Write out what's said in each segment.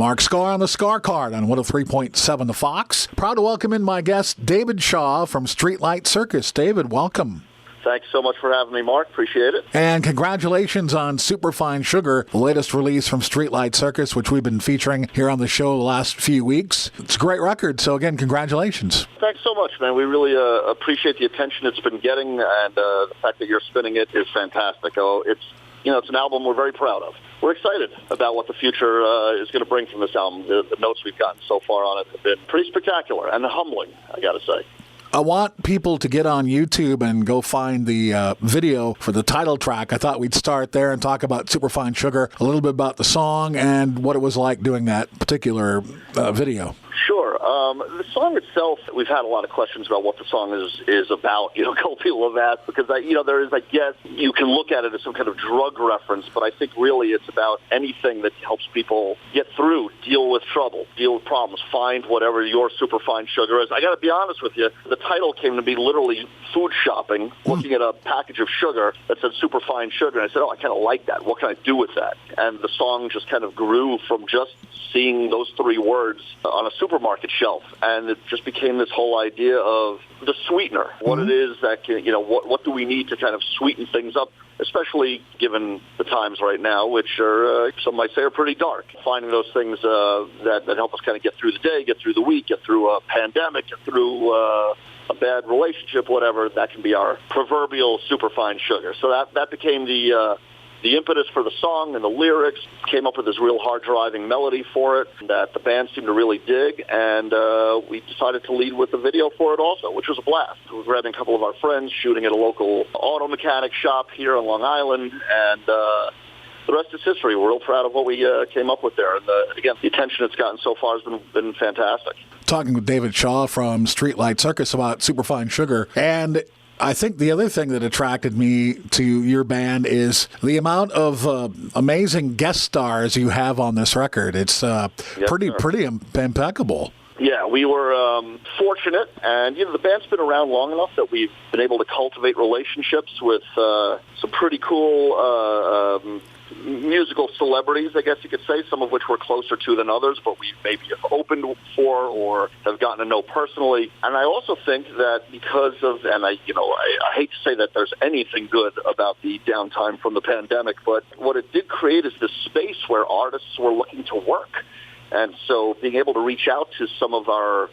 Mark Skaar on the Skaar Card on 103.7 The Fox. Proud to welcome in my guest, David Shaw from Streetlight Circus. David, welcome. Thanks so much for having me, Mark. Appreciate it. And congratulations on Superfine Sugar, the latest release from Streetlight Circus, which we've been featuring here on the show the last few weeks. It's a great record, so again, congratulations. Thanks so much, man. We really appreciate the attention it's been getting, and the fact that you're spinning it is fantastic. It's an album we're very proud of. We're excited about what the future is going to bring from this album. The notes we've gotten so far on it have been pretty spectacular and humbling, I got to say. I want people to get on YouTube and go find the video for the title track. I thought we'd start there and talk about Superfine Sugar, a little bit about the song and what it was like doing that particular video. Sure. The song itself, we've had a lot of questions about what the song is about. A couple people have asked because, there is, I guess, you can look at it as some kind of drug reference, but I think really it's about anything that helps people get through, deal with trouble, deal with problems, find whatever your superfine sugar is. I got to be honest with you, the title came to me literally food shopping, looking at a package of sugar that said superfine sugar, and I said, I kind of like that. What can I do with that? And the song just kind of grew from just seeing those three words on a supermarket shelf, and it just became this whole idea of the sweetener, what it is that can, what do we need to kind of sweeten things up, especially given the times right now, which are, some might say, are pretty dark. Finding those things that help us kind of get through the day, get through the week, get through a pandemic, get through a bad relationship, whatever, that can be our proverbial superfine sugar. So that became the impetus for the song and the lyrics. Came up with this real hard-driving melody for it that the band seemed to really dig, and we decided to lead with the video for it also, which was a blast. We were grabbing a couple of our friends, shooting at a local auto mechanic shop here on Long Island, and the rest is history. We're real proud of what we came up with there. And again, the attention it's gotten so far has been fantastic. Talking with David Shaw from Streetlight Circus about Superfine Sugar, and I think the other thing that attracted me to your band is the amount of amazing guest stars you have on this record. It's pretty impeccable. Yeah, we were fortunate, and the band's been around long enough that we've been able to cultivate relationships with some pretty cool musical celebrities, I guess you could say, some of which we're closer to than others, but we maybe have opened for or have gotten to know personally. And I also think that because of, and I hate to say that there's anything good about the downtime from the pandemic, but what it did create is this space where artists were looking to work. And so being able to reach out to some of our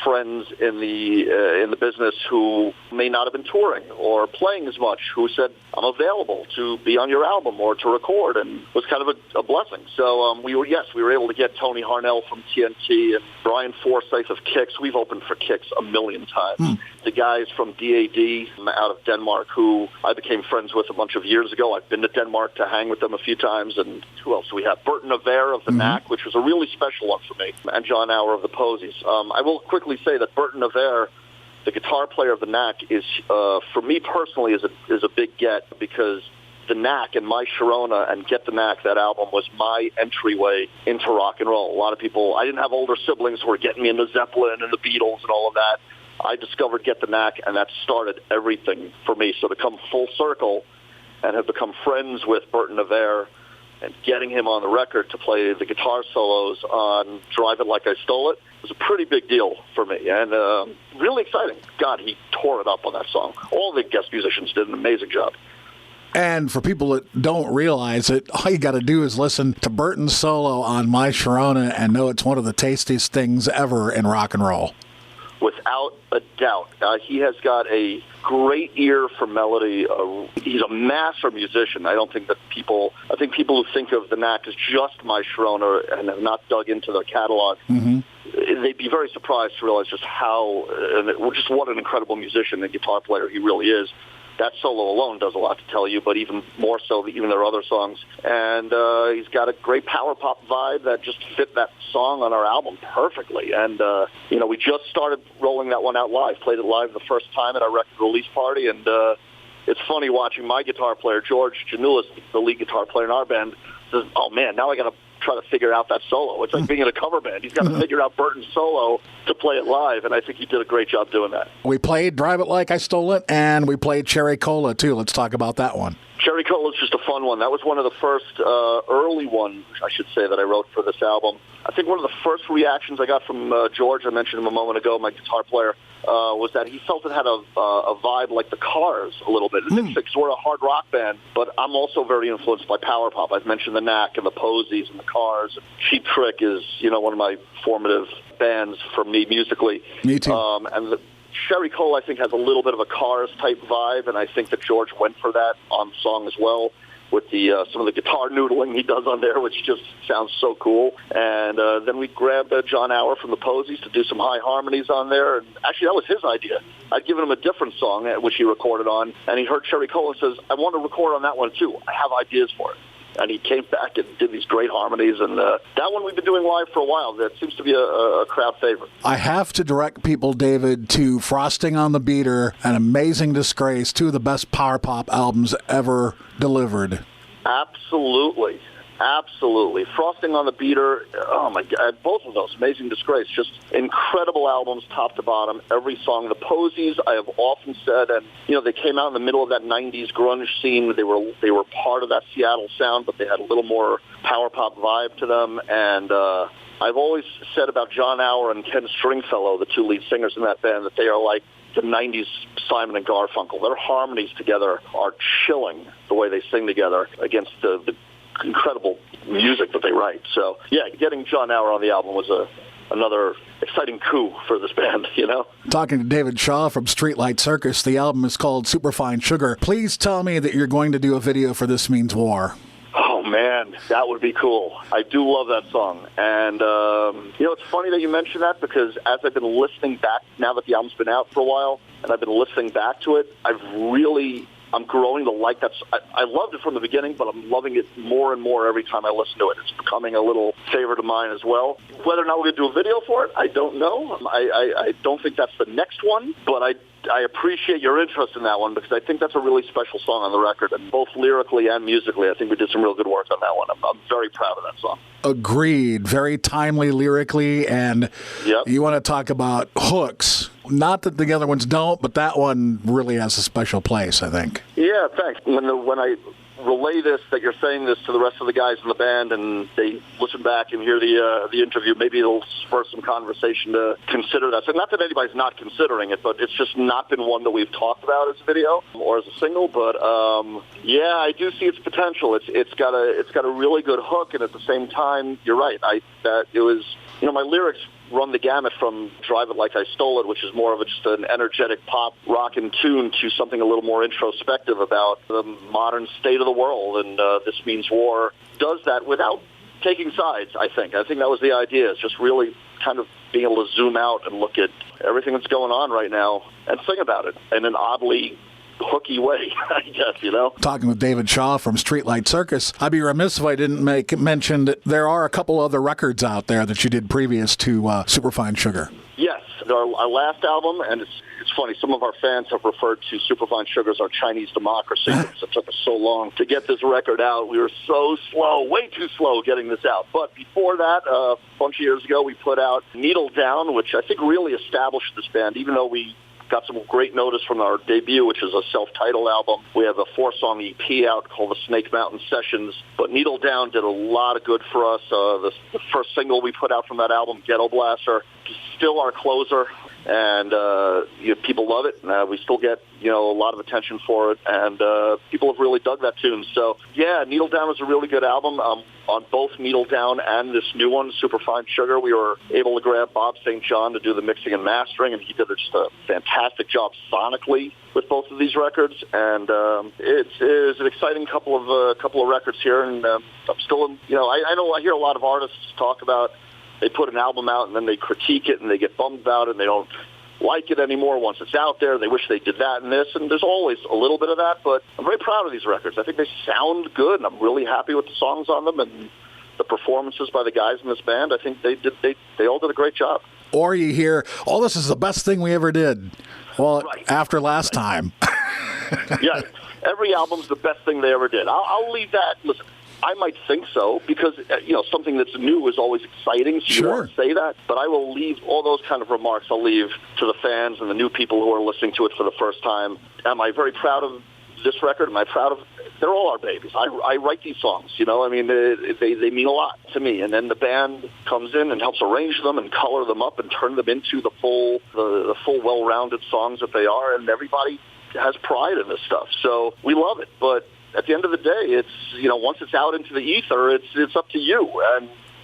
friends in the business who may not have been touring or playing as much, who said, I'm available to be on your album or to record, and was kind of a blessing. So we were able to get Tony Harnell from TNT and Brian Forsyth of Kix. We've opened for Kix a million times. The guys from DAD out of Denmark, who I became friends with a bunch of years ago. I've been to Denmark to hang with them a few times. And who else do we have? Burton Aver of the Knack, which was a really special one for me, and John Auer of the Posies. I will quickly say that Burton Aver, the guitar player of the Knack, is for me personally is a big get, because the Knack and My Sharona and Get the Knack, that album, was my entryway into rock and roll. A lot of people, I didn't have older siblings who were getting me into Zeppelin and the Beatles and all of that. I discovered Get the Knack, and that started everything for me. So to come full circle and have become friends with Burton Aver and getting him on the record to play the guitar solos on Drive It Like I Stole It was a pretty big deal for me, and really exciting. God, he tore it up on that song. All the guest musicians did an amazing job. And for people that don't realize it, all you got to do is listen to Burton's solo on My Sharona and know it's one of the tastiest things ever in rock and roll. Without a doubt. He has got a great ear for melody. He's a master musician. I think people who think of the Knack as just My Sharona and have not dug into their catalog, they'd be very surprised to realize just what an incredible musician and guitar player he really is. That solo alone does a lot to tell you, but even more so, even their other songs. And he's got a great power pop vibe that just fit that song on our album perfectly. And, we just started rolling that one out live, played it live the first time at our record release party. And it's funny watching my guitar player, George Janulis, the lead guitar player in our band, says, oh, man, now I got to try to figure out that solo. It's like being in a cover band. He's got to figure out Burton's solo to play it live, and I think he did a great job doing that. We played Drive It Like I Stole It, and we played Cherry Cola, too. Let's talk about that one. Cherry Cola is just a fun one. That was one of the first early ones, I should say, that I wrote for this album. I think one of the first reactions I got from George, I mentioned him a moment ago, my guitar player, was that he felt it had a vibe like the Cars a little bit. Because we're a hard rock band, but I'm also very influenced by power pop. I've mentioned the Knack and the Posies and the Cars. Cheap Trick is, one of my formative bands for me musically. Me too. And the Cherry Cola, I think, has a little bit of a Cars-type vibe, and I think that George went for that on the song as well, with the some of the guitar noodling he does on there, which just sounds so cool. And then we grabbed John Auer from the Posies to do some high harmonies on there. And actually, that was his idea. I'd given him a different song, which he recorded on, and he heard Cherry Cola and says, I want to record on that one, too. I have ideas for it. And he came back and did these great harmonies. And that one we've been doing live for a while. That seems to be a crowd favorite. I have to direct people, David, to Frosting on the Beater and Amazing Disgrace, two of the best power pop albums ever delivered. Absolutely. Absolutely. Frosting on the Beater, oh my God, both of those, Amazing Disgrace, just incredible albums top to bottom, every song. The Posies, I have often said, and, they came out in the middle of that 90s grunge scene. They were part of that Seattle sound, but they had a little more power pop vibe to them. And I've always said about John Auer and Ken Stringfellow, the two lead singers in that band, that they are like the 90s Simon and Garfunkel. Their harmonies together are chilling, the way they sing together against the incredible music that they write. So, yeah, getting John Auer on the album was another exciting coup for this band, Talking to David Shaw from Streetlight Circus, the album is called Superfine Sugar. Please tell me that you're going to do a video for This Means War. Oh, man, that would be cool. I do love that song. And, it's funny that you mentioned that, because as I've been listening back, now that the album's been out for a while, and I've been listening back to it, I'm growing to like that. I loved it from the beginning, but I'm loving it more and more every time I listen to it. It's becoming a little favorite of mine as well. Whether or not we're going to do a video for it, I don't know. I don't think that's the next one, but I appreciate your interest in that one, because I think that's a really special song on the record, and both lyrically and musically, I think we did some real good work on that one. I'm very proud of that song. Agreed. Very timely lyrically, and yep. You want to talk about hooks. Not that the other ones don't, but that one really has a special place, I think. Yeah, thanks. When I relay this, that you're saying this to the rest of the guys in the band, and they listen back and hear the interview, maybe it'll spur some conversation to consider that. So not that anybody's not considering it, but it's just not been one that we've talked about as a video or as a single. But yeah, I do see its potential. It's got a really good hook, and at the same time, you're right. It was my lyrics run the gamut from Drive It Like I Stole It, which is more of just an energetic pop rockin' tune, to something a little more introspective about the modern state of the world. And This Means War does that without taking sides, I think. I think that was the idea. It's just really kind of being able to zoom out and look at everything that's going on right now and sing about it in an oddly hooky way, I guess, Talking with David Shaw from Streetlight Circus, I'd be remiss if I didn't mention that there are a couple other records out there that you did previous to Superfine Sugar. Yes, our last album, and it's funny, some of our fans have referred to Superfine Sugar as our Chinese democracy. It took us so long to get this record out. We were so slow, way too slow getting this out. But before that, a bunch of years ago, we put out Needle Down, which I think really established this band, even though we got some great notice from our debut, which is a self-titled album. We have a 4-song EP out called the Snake Mountain Sessions. But Needle Down did a lot of good for us. The first single we put out from that album, Ghetto Blaster, is still our closer. And people love it. We still get a lot of attention for it, and people have really dug that tune. So yeah, Needle Down is a really good album. On both Needle Down and this new one, Superfine Sugar, we were able to grab Bob St. John to do the mixing and mastering, and he did just a fantastic job sonically with both of these records. And it's an exciting couple of records here. And I'm still, I know I hear a lot of artists talk about, they put an album out and then they critique it and they get bummed about it and they don't like it anymore once it's out there. They wish they did that and this, and there's always a little bit of that, but I'm very proud of these records. I think they sound good, and I'm really happy with the songs on them and the performances by the guys in this band. I think they all did a great job. Or you hear, this is the best thing we ever did. Well, right. After last time. Yeah, every album's the best thing they ever did. I'll leave that. Listen, I might think so, because something that's new is always exciting, so you want to say that. But I will leave all those kind of remarks. I'll leave to the fans and the new people who are listening to it for the first time. Am I very proud of this record? Am I proud of They're all our babies. I write these songs, I mean, they mean a lot to me. And then the band comes in and helps arrange them and color them up and turn them into the full well-rounded songs that they are. And everybody has pride in this stuff. So we love it. But at the end of the day, it's, once it's out into the ether, it's up to you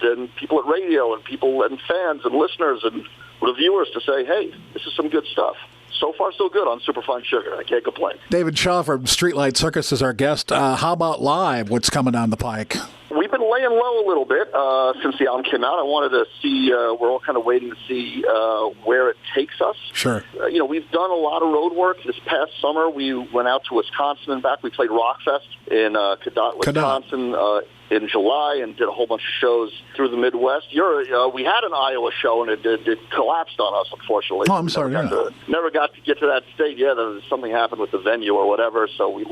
and people at radio and people and fans and listeners and reviewers to say, hey, this is some good stuff. So far, so good on Superfine Sugar. I can't complain. David Shaw from Streetlight Circus is our guest. How about live? What's coming down the pike? We've been laying low a little bit since the album came out. I wanted to see, we're all kind of waiting to see where it takes us. Sure. We've done a lot of road work. This past summer, we went out to Wisconsin and back. We played Rockfest in Cadott, Wisconsin. In July and did a whole bunch of shows through the Midwest. We had an Iowa show and it collapsed on us, unfortunately. Oh, I'm sorry. Never got to get to that state. Yeah, something happened with the venue or whatever, so we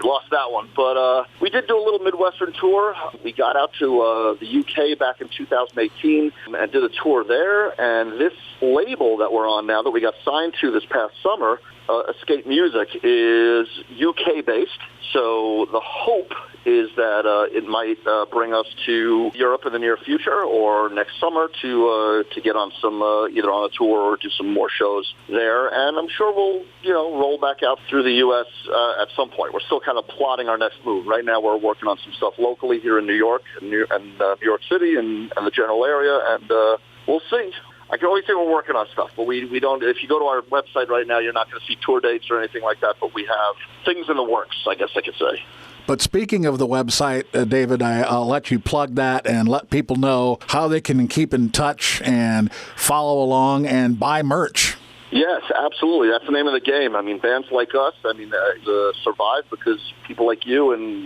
lost that one. But we did do a little Midwestern tour. We got out to the UK back in 2018 and did a tour there. And this label that we're on now that we got signed to this past summer, Escape Music, is UK-based. So the hope is that it might bring us to Europe in the near future or next summer to get on some either on a tour or do some more shows there. And I'm sure we'll roll back out through the U.S. At some point. We're still kind of plotting our next move. Right now we're working on some stuff locally here in New York and New York City and the general area, and we'll see. I can only say we're working on stuff, but we don't. If you go to our website right now, you're not going to see tour dates or anything like that, but we have things in the works, I guess I could say. But speaking of the website, David, I'll let you plug that and let people know how they can keep in touch and follow along and buy merch. Yes, absolutely. That's the name of the game. I mean, bands like us, survive because people like you and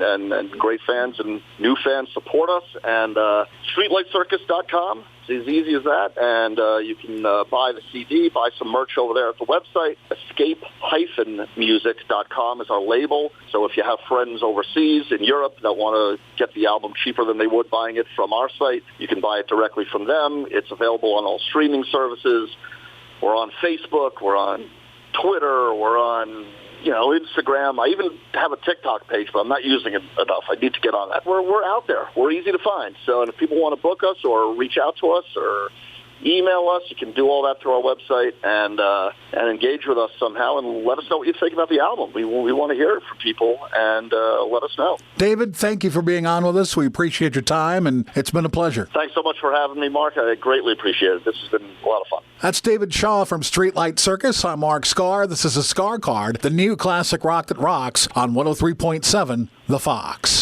great fans and new fans support us. And streetlightcircus.com. It's as easy as that. And you can buy the CD, buy some merch over there at the website. Escape-music.com is our label. So if you have friends overseas in Europe that want to get the album cheaper than they would buying it from our site, you can buy it directly from them. It's available on all streaming services. We're on Facebook, we're on Twitter, we're on, Instagram. I even have a TikTok page, but I'm not using it enough. I need to get on that. We're out there. We're easy to find. So and if people want to book us or reach out to us or email us, you can do all that through our website and engage with us somehow and let us know what you think about the album. We want to hear it from people and let us know. David, thank you for being on with us. We appreciate your time, and it's been a pleasure. Thanks so much for having me, Mark. I greatly appreciate it. This has been a lot of fun. That's David Shaw from Streetlight Circus. I'm Mark Skaar. This is a Skaar Card, the new classic rock that rocks on 103.7 The Fox.